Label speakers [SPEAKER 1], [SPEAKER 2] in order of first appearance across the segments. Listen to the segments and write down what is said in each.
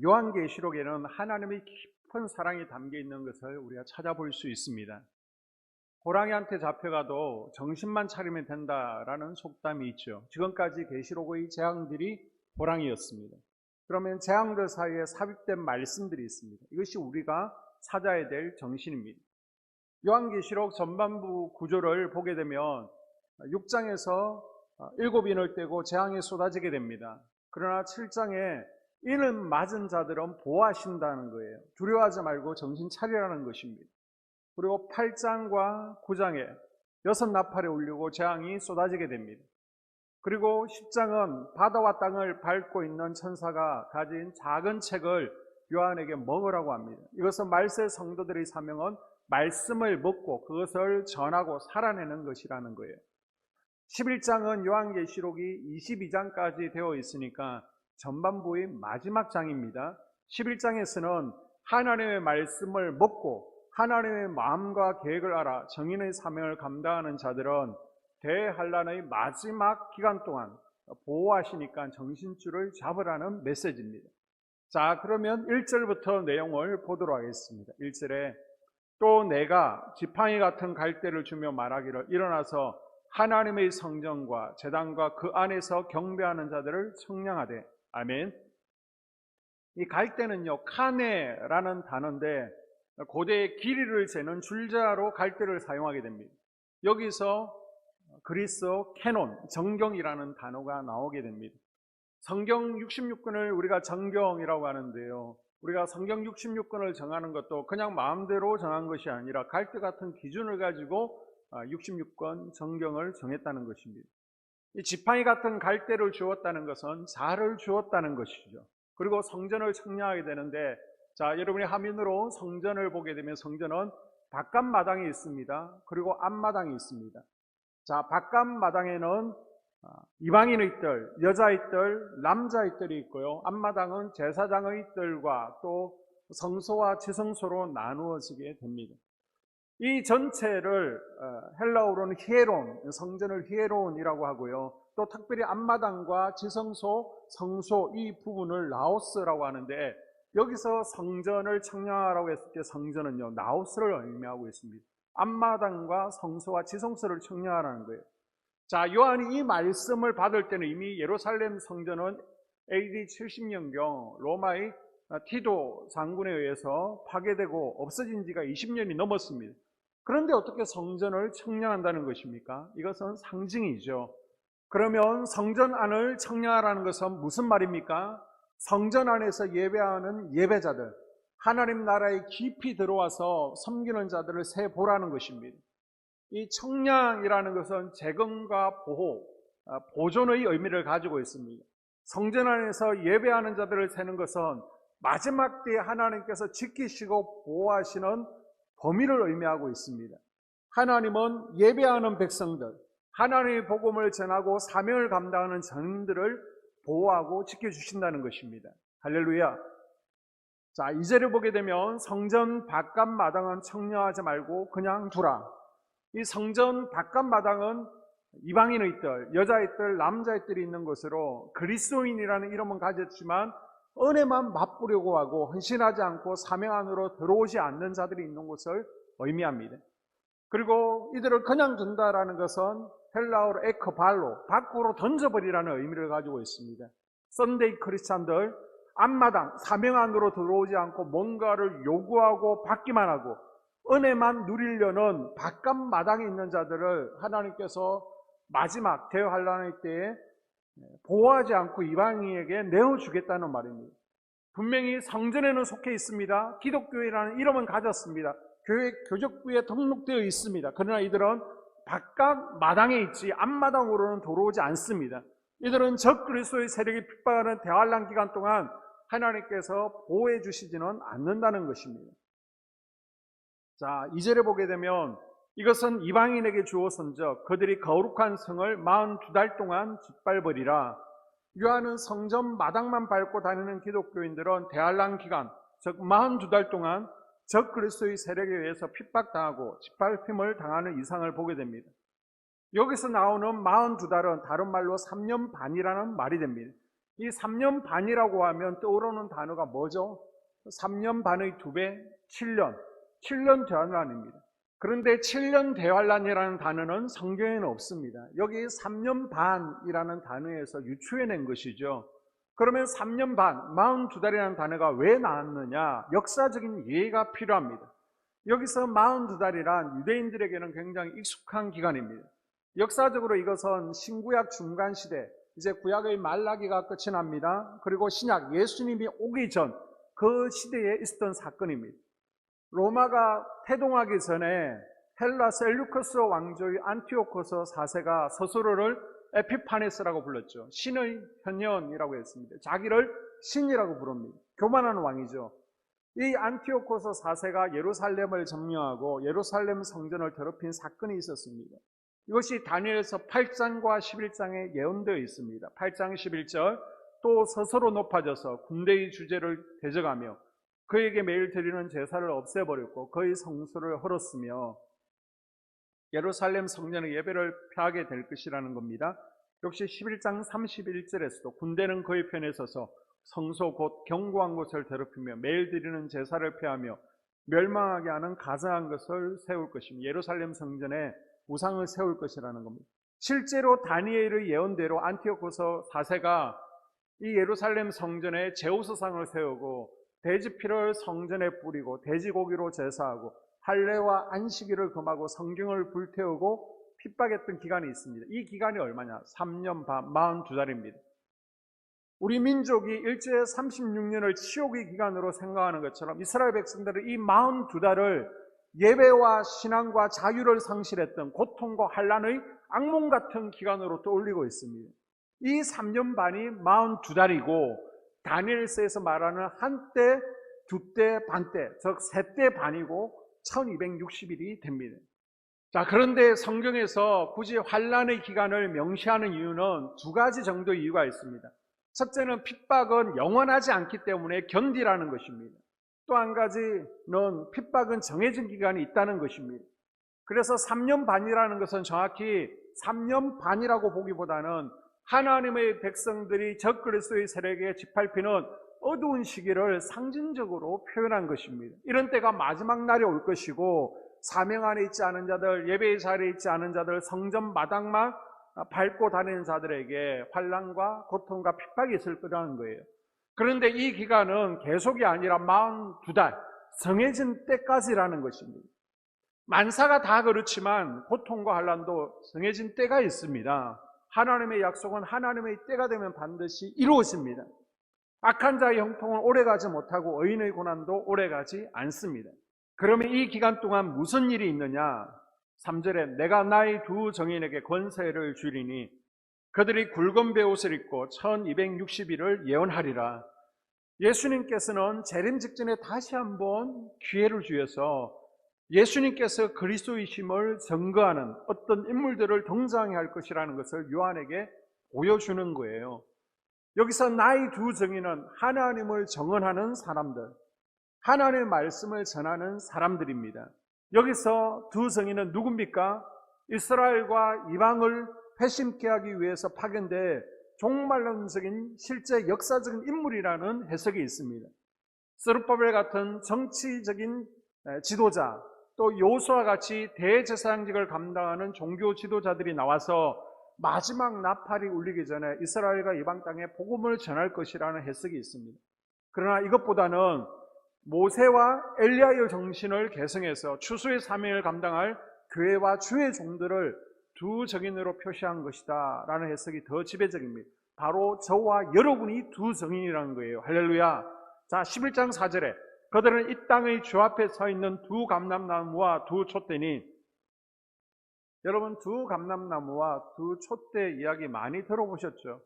[SPEAKER 1] 요한계시록에는 하나님의 깊은 사랑이 담겨 있는 것을 우리가 찾아볼 수 있습니다. 호랑이한테 잡혀가도 정신만 차리면 된다라는 속담이 있죠. 지금까지 계시록의 재앙들이 호랑이였습니다. 그러면 재앙들 사이에 삽입된 말씀들이 있습니다. 이것이 우리가 찾아야 될 정신입니다. 요한계시록 전반부 구조를 보게 되면 6장에서 7인을 떼고 재앙이 쏟아지게 됩니다. 그러나 7장에 이는 맞은 자들은 보호하신다는 거예요. 두려워하지 말고 정신 차리라는 것입니다. 그리고 8장과 9장에 6나팔에 울리고 재앙이 쏟아지게 됩니다. 그리고 10장은 바다와 땅을 밟고 있는 천사가 가진 작은 책을 요한에게 먹으라고 합니다. 이것은 말세 성도들의 사명은 말씀을 먹고 그것을 전하고 살아내는 것이라는 거예요. 11장은 요한계시록이 22장까지 되어 있으니까 전반부의 마지막 장입니다. 11장에서는 하나님의 말씀을 먹고 하나님의 마음과 계획을 알아 정인의 사명을 감당하는 자들은 대환란의 마지막 기간 동안 보호하시니까 정신줄을 잡으라는 메시지입니다. 자, 그러면 1절부터 내용을 보도록 하겠습니다. 1절에 또 내가 지팡이 같은 갈대를 주며 말하기를 일어나서 하나님의 성전과 제단과 그 안에서 경배하는 자들을 청량하되. 아멘. 이 갈대는요, 카네라는 단어인데 고대의 길이를 재는 줄자로 갈대를 사용하게 됩니다. 여기서 그리스어 캐논, 정경이라는 단어가 나오게 됩니다. 성경 66권을 우리가 정경이라고 하는데요, 우리가 성경 66권을 정하는 것도 그냥 마음대로 정한 것이 아니라 갈대 같은 기준을 가지고 66권 정경을 정했다는 것입니다. 이 지팡이 같은 갈대를 주었다는 것은 자를 주었다는 것이죠. 그리고 성전을 청량하게 되는데, 자, 여러분이 화면으로 성전을 보게 되면 성전은 바깥마당이 있습니다. 그리고 앞마당이 있습니다. 자, 바깥마당에는 이방인의 뜰, 여자의 뜰, 남자의 뜰이 있고요. 앞마당은 제사장의 뜰과 또 성소와 지성소로 나누어지게 됩니다. 이 전체를 헬라어로는 히에론, 성전을 히에론이라고 하고요. 또 특별히 앞마당과 지성소, 성소 이 부분을 나오스라고 하는데, 여기서 성전을 청량하라고 했을 때 성전은요, 나오스를 의미하고 있습니다. 앞마당과 성소와 지성소를 청량하라는 거예요. 자, 요한이 이 말씀을 받을 때는 이미 예루살렘 성전은 AD 70년경 로마의 티도 장군에 의해서 파괴되고 없어진 지가 20년이 넘었습니다. 그런데 어떻게 성전을 청량한다는 것입니까? 이것은 상징이죠. 그러면 성전 안을 청량하라는 것은 무슨 말입니까? 성전 안에서 예배하는 예배자들, 하나님 나라에 깊이 들어와서 섬기는 자들을 세보라는 것입니다. 이 청량이라는 것은 재건과 보호, 보존의 의미를 가지고 있습니다. 성전 안에서 예배하는 자들을 세는 것은 마지막 때에 하나님께서 지키시고 보호하시는 범위를 의미하고 있습니다. 하나님은 예배하는 백성들, 하나님의 복음을 전하고 사명을 감당하는 전인들을 보호하고 지켜주신다는 것입니다. 할렐루야. 자, 2절에 보게 되면 성전 바깥 마당은 청량하지 말고 그냥 두라. 이 성전 바깥 마당은 이방인의 뜰, 여자의 뜰, 남자의 뜰이 있는 곳으로 그리스도인이라는 이름은 가졌지만 은혜만 맛보려고 하고 헌신하지 않고 사명 안으로 들어오지 않는 자들이 있는 곳을 의미합니다. 그리고 이들을 그냥 둔다라는 것은 헬라어로 에크발로, 밖으로 던져버리라는 의미를 가지고 있습니다. 썬데이 크리스찬들, 앞마당, 사명 안으로 들어오지 않고 뭔가를 요구하고 받기만 하고 은혜만 누리려는 바깥 마당에 있는 자들을 하나님께서 마지막 대환란의 때에 보호하지 않고 이방인에게 내어주겠다는 말입니다. 분명히 성전에는 속해 있습니다. 기독교회라는 이름은 가졌습니다. 교회 교적부에 등록되어 있습니다. 그러나 이들은 바깥 마당에 있지 앞마당으로는 들어오지 않습니다. 이들은 적 그리스도의 세력이 핍박하는 대환란 기간 동안 하나님께서 보호해 주시지는 않는다는 것입니다. 자, 2절에 보게 되면 이것은 이방인에게 주어선적 그들이 거룩한 성을 42달 동안 짓밟으리라. 요한은 성전 마당만 밟고 다니는 기독교인들은 대환란 기간, 즉 42달 동안 적 그리스도의 세력에 의해서 핍박당하고 짓밟힘을 당하는 이상을 보게 됩니다. 여기서 나오는 42달은 다른 말로 3년 반이라는 말이 됩니다. 이 3년 반이라고 하면 떠오르는 단어가 뭐죠? 3년 반의 2배, 7년. 7년 대환란입니다. 그런데 7년 대환란이라는 단어는 성경에는 없습니다. 여기 3년 반이라는 단어에서 유추해낸 것이죠. 그러면 3년 반, 42달이라는 단어가 왜 나왔느냐? 역사적인 이해가 필요합니다. 여기서 42달이란 유대인들에게는 굉장히 익숙한 기간입니다. 역사적으로 이것은 신구약 중간시대, 이제 구약의 말라기가 끝이 납니다. 그리고 신약, 예수님이 오기 전 그 시대에 있었던 사건입니다. 로마가 태동하기 전에 헬라 셀루커스 왕조의 안티오코스 4세가 스스로를 에피파네스라고 불렀죠. 신의 현현이라고 했습니다. 자기를 신이라고 부릅니다. 교만한 왕이죠. 이 안티오코스 4세가 예루살렘을 점령하고 예루살렘 성전을 더럽힌 사건이 있었습니다. 이것이 다니엘서 8장과 11장에 예언되어 있습니다. 8장 11절, 또 스스로 높아져서 군대의 주제를 대적하며 그에게 매일 드리는 제사를 없애버렸고 그의 성소를 헐었으며 예루살렘 성전의 예배를 폐하게 될 것이라는 겁니다. 역시 11장 31절에서도 군대는 그의 편에 서서 성소 곧 견고한 곳을 더럽히며 매일 드리는 제사를 폐하며 멸망하게 하는 가증한 것을 세울 것이며 예루살렘 성전에 우상을 세울 것이라는 겁니다. 실제로 다니엘의 예언대로 안티오코스 4세가 이 예루살렘 성전에 제우스상을 세우고 돼지피를 성전에 뿌리고 돼지고기로 제사하고 할례와 안식일을 금하고 성경을 불태우고 핍박했던 기간이 있습니다. 이 기간이 얼마냐? 3년 반, 42달입니다. 우리 민족이 일제 36년을 치욕의 기간으로 생각하는 것처럼 이스라엘 백성들은 이 42달을 예배와 신앙과 자유를 상실했던 고통과 환난의 악몽 같은 기간으로 떠올리고 있습니다. 이 3년 반이 42달이고 다니엘서에서 말하는 한때, 두때, 반때, 즉 세때 반이고 1260일이 됩니다. 자, 그런데 성경에서 굳이 환난의 기간을 명시하는 이유는 두 가지 정도의 이유가 있습니다. 첫째는 핍박은 영원하지 않기 때문에 견디라는 것입니다. 또 한 가지는 핍박은 정해진 기간이 있다는 것입니다. 그래서 3년 반이라는 것은 정확히 3년 반이라고 보기보다는 하나님의 백성들이 적 그리스도의 세력에 짓밟히는 어두운 시기를 상징적으로 표현한 것입니다. 이런 때가 마지막 날이 올 것이고 사명 안에 있지 않은 자들, 예배의 자리에 있지 않은 자들, 성전 마당만 밟고 다니는 자들에게 환난과 고통과 핍박이 있을 거라는 거예요. 그런데 이 기간은 계속이 아니라 42달, 정해진 때까지라는 것입니다. 만사가 다 그렇지만 고통과 환난도 정해진 때가 있습니다. 하나님의 약속은 하나님의 때가 되면 반드시 이루어집니다. 악한 자의 형통은 오래가지 못하고 의인의 고난도 오래가지 않습니다. 그러면 이 기간 동안 무슨 일이 있느냐? 3절에 내가 나의 두 정인에게 권세를 주리니 그들이 굵은 베옷을 입고 1260일을 예언하리라. 예수님께서는 재림 직전에 다시 한번 기회를 주셔서 예수님께서 그리스도이심을 증거하는 어떤 인물들을 등장해 할 것이라는 것을 요한에게 보여주는 거예요. 여기서 나의 두 정인은 하나님을 정언하는 사람들, 하나님의 말씀을 전하는 사람들입니다. 여기서 두 정인은 누굽니까? 이스라엘과 이방을 회심케 하기 위해서 파견돼 종말론적인 실제 역사적인 인물이라는 해석이 있습니다. 스룹바벨 같은 정치적인 지도자, 또 여호수아와 같이 대제사장직을 감당하는 종교 지도자들이 나와서 마지막 나팔이 울리기 전에 이스라엘과 이방 땅에 복음을 전할 것이라는 해석이 있습니다. 그러나 이것보다는 모세와 엘리야의 정신을 계승해서 추수의 사명을 감당할 교회와 주의 종들을 두 정인으로 표시한 것이다 라는 해석이 더 지배적입니다. 바로 저와 여러분이 두 정인이라는 거예요. 할렐루야. 자, 11장 4절에 그들은 이 땅의 주 앞에 서 있는 두 감람나무와 두 촛대니, 여러분 두 감람나무와 두 촛대 이야기 많이 들어보셨죠?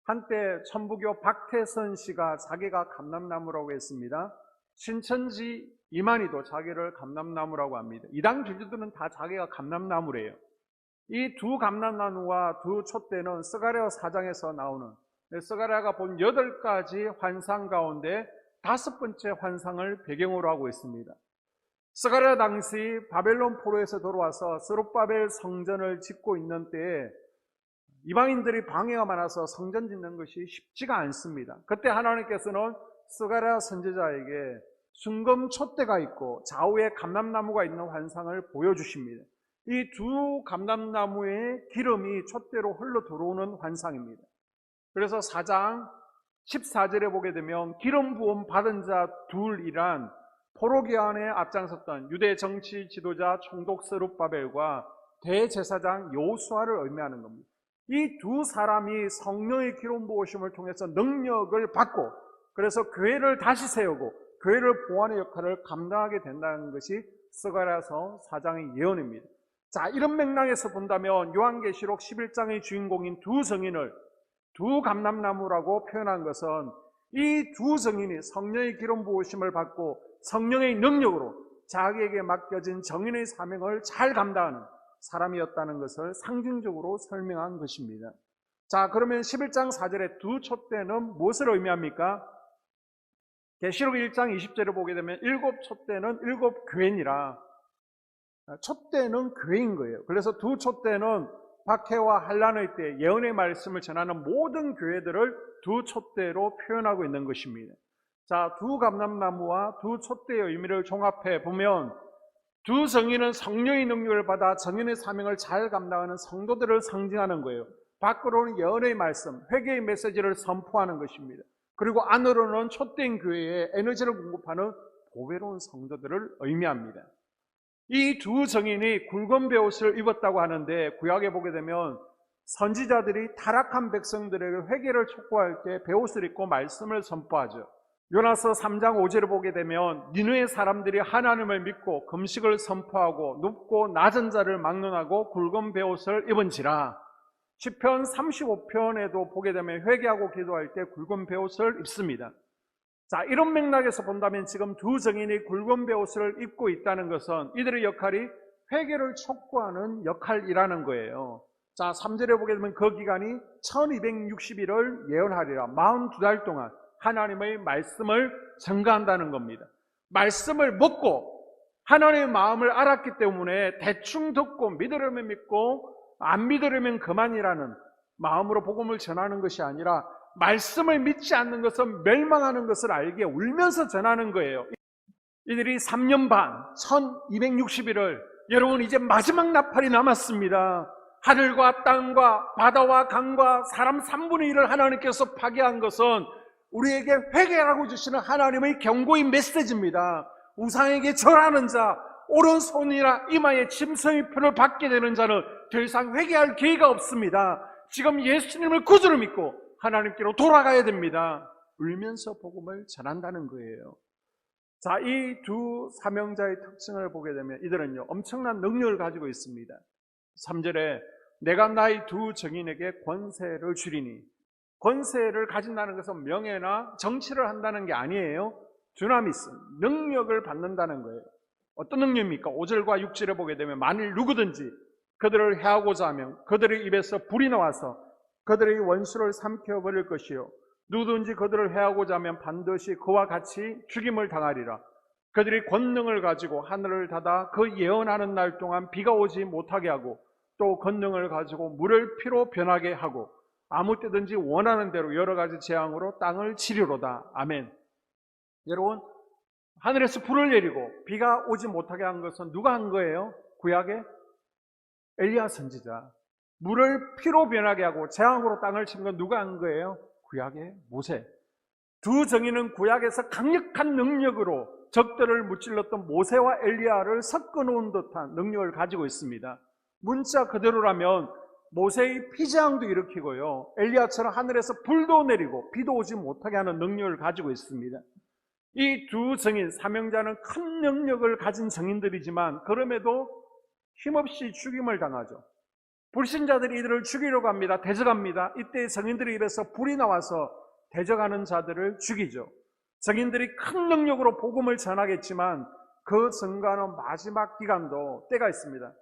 [SPEAKER 1] 한때 천부교 박태선 씨가 자기가 감람나무라고 했습니다. 신천지 이만희도 자기를 감람나무라고 합니다. 이단 교주들은 다 자기가 감람나무래요. 이 두 감람나무와 두 촛대는 스가랴 4장에서 나오는, 스가랴가 본 8가지 환상 가운데 5번째 환상을 배경으로 하고 있습니다. 스가랴 당시 바벨론 포로에서 돌아와서 스룹바벨 성전을 짓고 있는 때에 이방인들이 방해가 많아서 성전 짓는 것이 쉽지가 않습니다. 그때 하나님께서는 스가랴 선지자에게 순금 촛대가 있고 좌우에 감람나무가 있는 환상을 보여주십니다. 이 두 감람나무의 기름이 촛대로 흘러 들어오는 환상입니다. 그래서 4장 14절에 보게 되면 기름 부음 받은 자 둘이란 포로기한에 앞장섰던 유대 정치 지도자 총독 스룹바벨과 대제사장 여호수아를 의미하는 겁니다. 이 두 사람이 성령의 기름 부으심을 통해서 능력을 받고 그래서 교회를 다시 세우고 교회를 보호하는 역할을 감당하게 된다는 것이 스가랴서 4장의 예언입니다. 자, 이런 맥락에서 본다면 요한계시록 11장의 주인공인 두 증인을 두 감람나무라고 표현한 것은 이 두 증인이 성령의 기름 부으심을 받고 성령의 능력으로 자기에게 맡겨진 정인의 사명을 잘 감당하는 사람이었다는 것을 상징적으로 설명한 것입니다. 자, 그러면 11장 4절에 두 촛대는 무엇을 의미합니까? 계시록 1장 20절을 보게 되면 일곱 촛대는 일곱 교회니라. 촛대는 교회인 거예요. 그래서 두 촛대는 박해와 환난의 때 예언의 말씀을 전하는 모든 교회들을 두 촛대로 표현하고 있는 것입니다. 자, 두 감람나무와 두 촛대의 의미를 종합해 보면 두 정인은 성령의 능력을 받아 정인의 사명을 잘 감당하는 성도들을 상징하는 거예요. 밖으로는 예언의 말씀, 회개의 메시지를 선포하는 것입니다. 그리고 안으로는 촛대인 교회에 에너지를 공급하는 보배로운 성도들을 의미합니다. 이 두 정인이 굵은 베옷을 입었다고 하는데 구약에 보게 되면 선지자들이 타락한 백성들에게 회개를 촉구할 때 베옷을 입고 말씀을 선포하죠. 요나서 3장 5절을 보게 되면 니느웨 사람들이 하나님을 믿고 금식을 선포하고 눕고 낮은 자를 막론하고 굵은 베옷을 입은지라. 시편 35편에도 보게 되면 회개하고 기도할 때 굵은 베옷을 입습니다. 자, 이런 맥락에서 본다면 지금 두 정인이 굵은 베옷을 입고 있다는 것은 이들의 역할이 회개를 촉구하는 역할이라는 거예요. 자, 3절에 보게 되면 그 기간이 1260일을 예언하리라. 42달 동안 하나님의 말씀을 전가한다는 겁니다. 말씀을 먹고 하나님의 마음을 알았기 때문에 대충 듣고 믿으려면 믿고 안 믿으려면 그만이라는 마음으로 복음을 전하는 것이 아니라 말씀을 믿지 않는 것은 멸망하는 것을 알게 울면서 전하는 거예요. 이들이 3년 반 1260일을 여러분 이제 마지막 나팔이 남았습니다. 하늘과 땅과 바다와 강과 사람 3분의 1을 하나님께서 파괴한 것은 우리에게 회개라고 주시는 하나님의 경고의 메시지입니다. 우상에게 절하는 자, 오른손이나 이마에 짐승의 표를 받게 되는 자는 더 이상 회개할 기회가 없습니다. 지금 예수님을 구주로 믿고 하나님께로 돌아가야 됩니다. 울면서 복음을 전한다는 거예요. 자, 이 두 사명자의 특징을 보게 되면 이들은요 엄청난 능력을 가지고 있습니다. 3절에 내가 나의 두 정인에게 권세를 주리니, 권세를 가진다는 것은 명예나 정치를 한다는 게 아니에요. 두나미스, 능력을 받는다는 거예요. 어떤 능력입니까? 5절과 6절에 보게 되면 만일 누구든지 그들을 해하고자 하면 그들의 입에서 불이 나와서 그들의 원수를 삼켜버릴 것이요 누구든지 그들을 해하고자 하면 반드시 그와 같이 죽임을 당하리라. 그들이 권능을 가지고 하늘을 닫아 그 예언하는 날 동안 비가 오지 못하게 하고 또 권능을 가지고 물을 피로 변하게 하고 아무 때든지 원하는 대로 여러 가지 재앙으로 땅을 치리로다. 아멘. 여러분, 하늘에서 불을 내리고 비가 오지 못하게 한 것은 누가 한 거예요? 구약에 엘리야 선지자. 물을 피로 변하게 하고 재앙으로 땅을 친 건 누가 한 거예요? 구약의 모세. 두 정인은 구약에서 강력한 능력으로 적들을 무찔렀던 모세와 엘리야를 섞어놓은 듯한 능력을 가지고 있습니다. 문자 그대로라면 모세의 피재앙도 일으키고요 엘리야처럼 하늘에서 불도 내리고 비도 오지 못하게 하는 능력을 가지고 있습니다. 이 두 정인, 사명자는 큰 능력을 가진 정인들이지만 그럼에도 힘없이 죽임을 당하죠. 불신자들이 이들을 죽이려고 합니다. 대적합니다. 이때 정인들의 입에서 불이 나와서 대적하는 자들을 죽이죠. 정인들이 큰 능력으로 복음을 전하겠지만 그 전가는 마지막 기간도 때가 있습니다.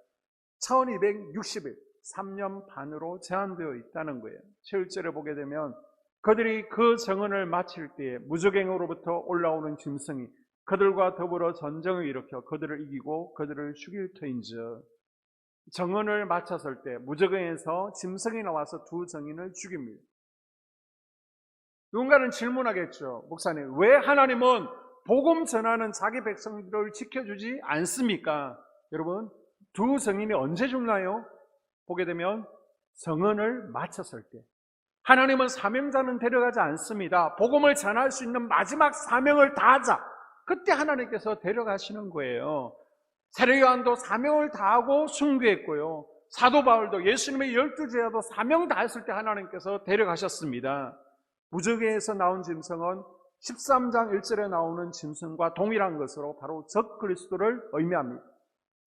[SPEAKER 1] 1260일, 3년 반으로 제한되어 있다는 거예요. 7절에 보게 되면 그들이 그 정언을 마칠 때에 무적행으로부터 올라오는 짐승이 그들과 더불어 전쟁을 일으켜 그들을 이기고 그들을 죽일 터인즉. 정언을 마쳤을 때 무저갱에서 짐승이 나와서 두 정인을 죽입니다. 누군가는 질문하겠죠. 목사님, 왜 하나님은 복음 전하는 자기 백성들을 지켜주지 않습니까? 여러분, 두 정인이 언제 죽나요? 보게 되면 정언을 마쳤을 때. 하나님은 사명자는 데려가지 않습니다. 복음을 전할 수 있는 마지막 사명을 다하자. 그때 하나님께서 데려가시는 거예요. 세례 요한도 사명을 다하고 순교했고요. 사도 바울도 예수님의 12제자도 사명 다했을 때 하나님께서 데려가셨습니다. 무저갱에서 나온 짐승은 13장 1절에 나오는 짐승과 동일한 것으로 바로 적 그리스도를 의미합니다.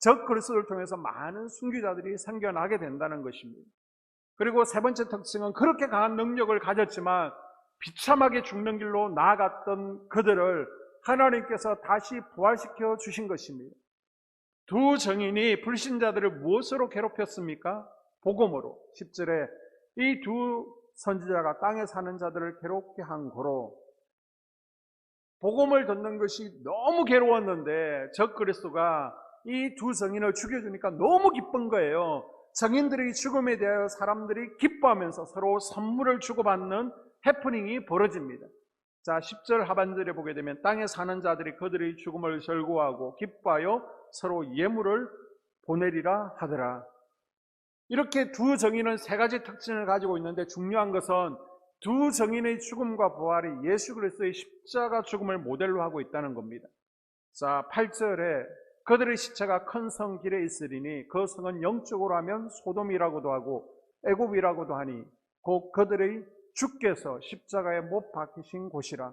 [SPEAKER 1] 적 그리스도를 통해서 많은 순교자들이 생겨나게 된다는 것입니다. 그리고 세 번째 특징은 그렇게 강한 능력을 가졌지만 비참하게 죽는 길로 나아갔던 그들을 하나님께서 다시 부활시켜 주신 것입니다. 두 정인이 불신자들을 무엇으로 괴롭혔습니까? 복음으로. 10절에 이 두 선지자가 땅에 사는 자들을 괴롭게 한 고로 복음을 듣는 것이 너무 괴로웠는데 적 그리스도가 이 두 정인을 죽여주니까 너무 기쁜 거예요. 정인들의 죽음에 대하여 사람들이 기뻐하면서 서로 선물을 주고받는 해프닝이 벌어집니다. 자, 10절 하반절에 보게 되면 땅에 사는 자들이 그들의 죽음을 절구하고 기뻐하여 서로 예물을 보내리라 하더라. 이렇게 두 정인은 세 가지 특징을 가지고 있는데 중요한 것은 두 정인의 죽음과 부활이 예수 그리스도의 십자가 죽음을 모델로 하고 있다는 겁니다. 자, 8절에 그들의 시체가 큰 성 길에 있으리니 그 성은 영적으로 하면 소돔이라고도 하고 애굽이라고도 하니 곧 그들의 주께서 십자가에 못 박히신 곳이라.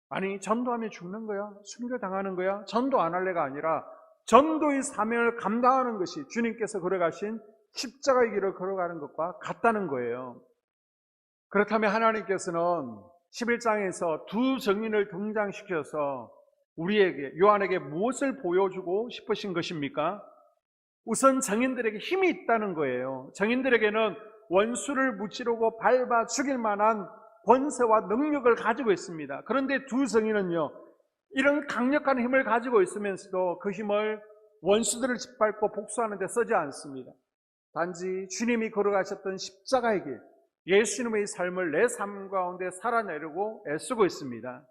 [SPEAKER 1] 아니, 전도하면 죽는 거야? 순교당하는 거야? 전도 안 할래가 아니라 전도의 사명을 감당하는 것이 주님께서 걸어가신 십자가의 길을 걸어가는 것과 같다는 거예요. 그렇다면 하나님께서는 11장에서 두 정인을 등장시켜서 우리에게, 요한에게 무엇을 보여주고 싶으신 것입니까? 우선 정인들에게 힘이 있다는 거예요. 정인들에게는 원수를 무찌르고 밟아 죽일 만한 권세와 능력을 가지고 있습니다. 그런데 두 정인은요, 이런 강력한 힘을 가지고 있으면서도 그 힘을 원수들을 짓밟고 복수하는 데 쓰지 않습니다. 단지 주님이 걸어가셨던 십자가의 길, 예수님의 삶을 내 삶 가운데 살아내려고 애쓰고 있습니다.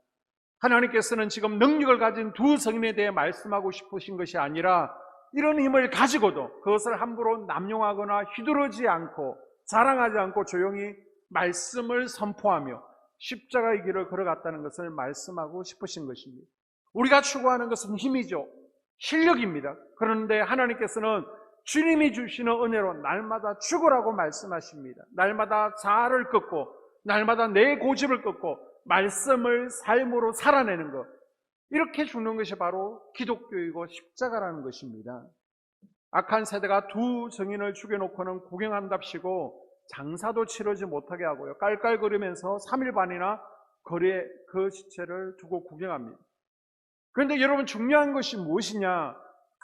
[SPEAKER 1] 하나님께서는 지금 능력을 가진 두 성인에 대해 말씀하고 싶으신 것이 아니라 이런 힘을 가지고도 그것을 함부로 남용하거나 휘두르지 않고 자랑하지 않고 조용히 말씀을 선포하며 십자가의 길을 걸어갔다는 것을 말씀하고 싶으신 것입니다. 우리가 추구하는 것은 힘이죠. 실력입니다. 그런데 하나님께서는 주님이 주시는 은혜로 날마다 죽으라고 말씀하십니다. 날마다 자아를 끊고 날마다 내 고집을 끊고 말씀을 삶으로 살아내는 것, 이렇게 죽는 것이 바로 기독교이고 십자가라는 것입니다. 악한 세대가 두 정인을 죽여놓고는 구경한답시고 장사도 치르지 못하게 하고요, 깔깔거리면서 3일 반이나 거리에 그 시체를 두고 구경합니다. 그런데 여러분, 중요한 것이 무엇이냐?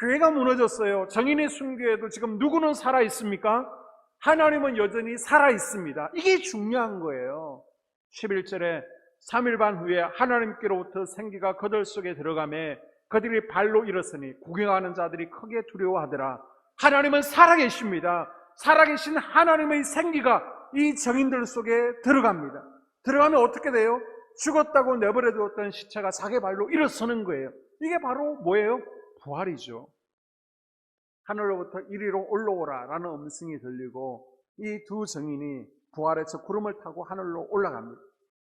[SPEAKER 1] 교회가 무너졌어요. 정인이 순교해도 지금 누구는 살아있습니까? 하나님은 여전히 살아있습니다. 이게 중요한 거예요. 11절에 3일 반 후에 하나님께로부터 생기가 그들 속에 들어가매 그들이 발로 일었으니 구경하는 자들이 크게 두려워하더라. 하나님은 살아계십니다. 살아계신 하나님의 생기가 이 정인들 속에 들어갑니다. 들어가면 어떻게 돼요? 죽었다고 내버려 두었던 시체가 자기 발로 일어서는 거예요. 이게 바로 뭐예요? 부활이죠. 하늘로부터 이리로 올라오라 라는 음성이 들리고 이 두 정인이 부활해서 구름을 타고 하늘로 올라갑니다.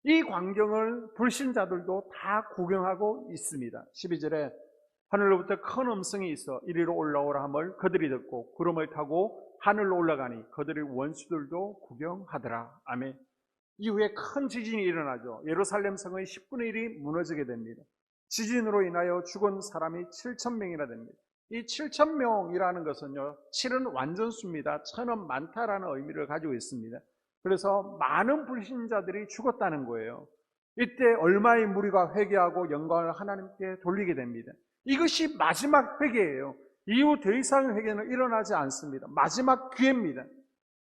[SPEAKER 1] 이 광경을 불신자들도 다 구경하고 있습니다. 12절에 하늘로부터 큰 음성이 있어 이리로 올라오라 함을 그들이 듣고 구름을 타고 하늘로 올라가니 그들의 원수들도 구경하더라. 아멘. 이후에 큰 지진이 일어나죠. 예루살렘 성의 10분의 1이 무너지게 됩니다. 지진으로 인하여 죽은 사람이 7,000명이나 됩니다. 이 7,000명이라는 것은요, 7은 완전수입니다. 1,000은 많다라는 의미를 가지고 있습니다. 그래서 많은 불신자들이 죽었다는 거예요. 이때 얼마의 무리가 회개하고 영광을 하나님께 돌리게 됩니다. 이것이 마지막 회개예요. 이후 더 이상의 회개는 일어나지 않습니다. 마지막 기회입니다.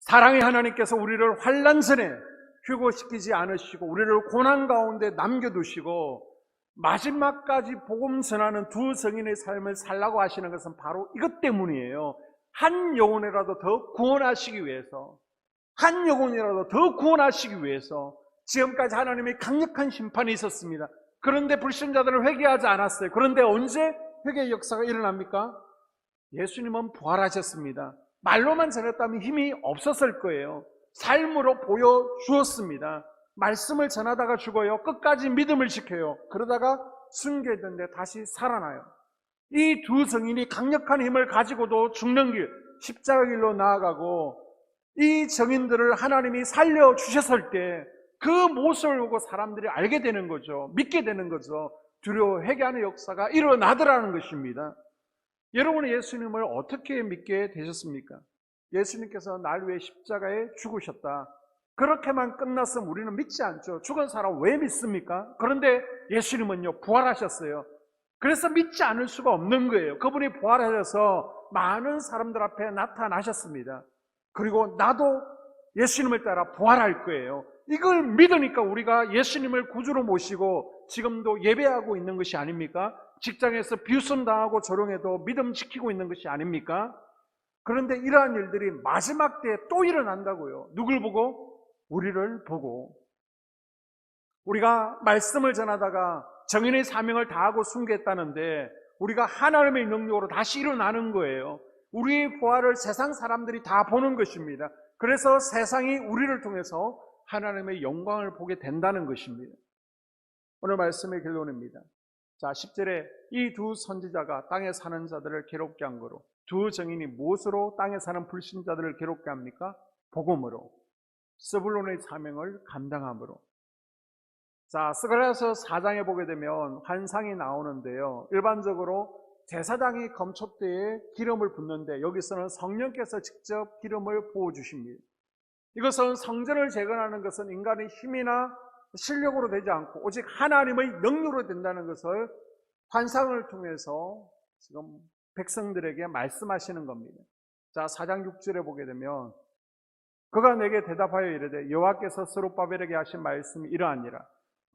[SPEAKER 1] 사랑의 하나님께서 우리를 환난전에 휴고시키지 않으시고 우리를 고난 가운데 남겨두시고 마지막까지 복음 전하는 두 성인의 삶을 살라고 하시는 것은 바로 이것 때문이에요. 한 영혼이라도 더 구원하시기 위해서, 한 영혼이라도 더 구원하시기 위해서 지금까지 하나님의 강력한 심판이 있었습니다. 그런데 불신자들은 회개하지 않았어요. 그런데 언제 회개의 역사가 일어납니까? 예수님은 부활하셨습니다. 말로만 전했다면 힘이 없었을 거예요. 삶으로 보여주었습니다. 말씀을 전하다가 죽어요. 끝까지 믿음을 지켜요. 그러다가 순교했는데 다시 살아나요. 이 두 증인이 강력한 힘을 가지고도 죽는 길, 십자가 길로 나아가고 이 증인들을 하나님이 살려주셨을 때 그 모습을 보고 사람들이 알게 되는 거죠. 믿게 되는 거죠. 두려워 회개하는 역사가 일어나더라는 것입니다. 여러분은 예수님을 어떻게 믿게 되셨습니까? 예수님께서 날 위해 십자가에 죽으셨다. 그렇게만 끝났으면 우리는 믿지 않죠. 죽은 사람 왜 믿습니까? 그런데 예수님은요, 부활하셨어요. 그래서 믿지 않을 수가 없는 거예요. 그분이 부활하셔서 많은 사람들 앞에 나타나셨습니다. 그리고 나도 예수님을 따라 부활할 거예요. 이걸 믿으니까 우리가 예수님을 구주로 모시고 지금도 예배하고 있는 것이 아닙니까? 직장에서 비웃음 당하고 조롱해도 믿음 지키고 있는 것이 아닙니까? 그런데 이러한 일들이 마지막 때에 또 일어난다고요. 누굴 보고? 우리를 보고. 우리가 말씀을 전하다가 정인의 사명을 다하고 순교했다는데 우리가 하나님의 능력으로 다시 일어나는 거예요. 우리의 부활을 세상 사람들이 다 보는 것입니다. 그래서 세상이 우리를 통해서 하나님의 영광을 보게 된다는 것입니다. 오늘 말씀의 결론입니다. 자, 10절에 이 두 선지자가 땅에 사는 자들을 괴롭게 한 거로, 두 증인이 무엇으로 땅에 사는 불신자들을 괴롭게 합니까? 복음으로, 스불론의 사명을 감당함으로. 자, 스가랴서 4장에 보게 되면 환상이 나오는데요. 일반적으로 제사장이 검촉대에 기름을 붓는데 여기서는 성령께서 직접 기름을 부어주십니다. 이것은 성전을 재건하는 것은 인간의 힘이나 실력으로 되지 않고 오직 하나님의 능력으로 된다는 것을 환상을 통해서 지금 백성들에게 말씀하시는 겁니다. 자, 4장 6절에 보게 되면 그가 내게 대답하여 이르되 여호와께서 스룹바벨에게 하신 말씀이 이러하니라.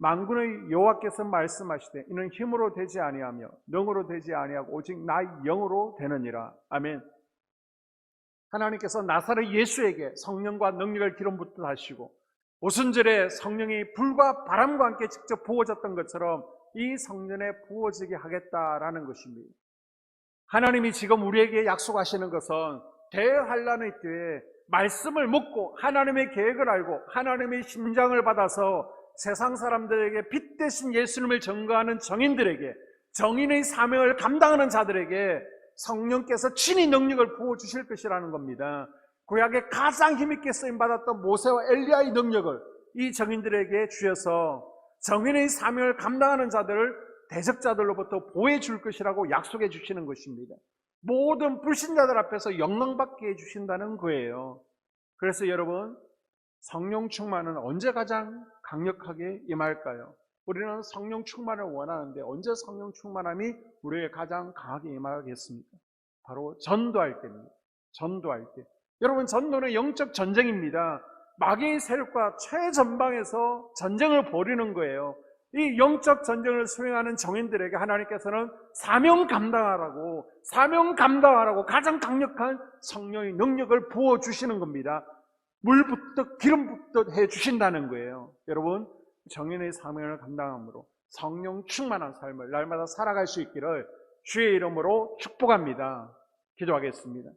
[SPEAKER 1] 만군의 여호와께서 말씀하시되 이는 힘으로 되지 아니하며 능으로 되지 아니하고 오직 나의 영으로 되느니라. 아멘. 하나님께서 나사렛 예수에게 성령과 능력을 기름 붓듯 하시고 오순절에 성령이 불과 바람과 함께 직접 부어졌던 것처럼 이 성전에 부어지게 하겠다라는 것입니다. 하나님이 지금 우리에게 약속하시는 것은 대환란의 때에 말씀을 묻고 하나님의 계획을 알고 하나님의 심장을 받아서 세상 사람들에게 빛 대신 예수님을 전거하는 정인들에게, 정인의 사명을 감당하는 자들에게 성령께서 친히 능력을 부어주실 것이라는 겁니다. 구약에 가장 힘있게 쓰임받았던 모세와 엘리야의 능력을 이 정인들에게 주셔서 정인의 사명을 감당하는 자들을 대적자들로부터 보호해 줄 것이라고 약속해 주시는 것입니다. 모든 불신자들 앞에서 영광받게 해주신다는 거예요. 그래서 여러분, 성령 충만은 언제 가장 강력하게 임할까요? 우리는 성령 충만을 원하는데 언제 성령 충만함이 우리에게 가장 강하게 임하겠습니까? 바로 전도할 때입니다. 전도할 때. 여러분, 전도는 영적 전쟁입니다. 마귀의 세력과 최전방에서 전쟁을 벌이는 거예요. 이 영적 전쟁을 수행하는 정인들에게 하나님께서는 사명 감당하라고 가장 강력한 성령의 능력을 부어주시는 겁니다. 물 붓듯 기름 붓듯 해주신다는 거예요. 여러분, 정인의 사명을 감당함으로 성령 충만한 삶을 날마다 살아갈 수 있기를 주의 이름으로 축복합니다. 기도하겠습니다.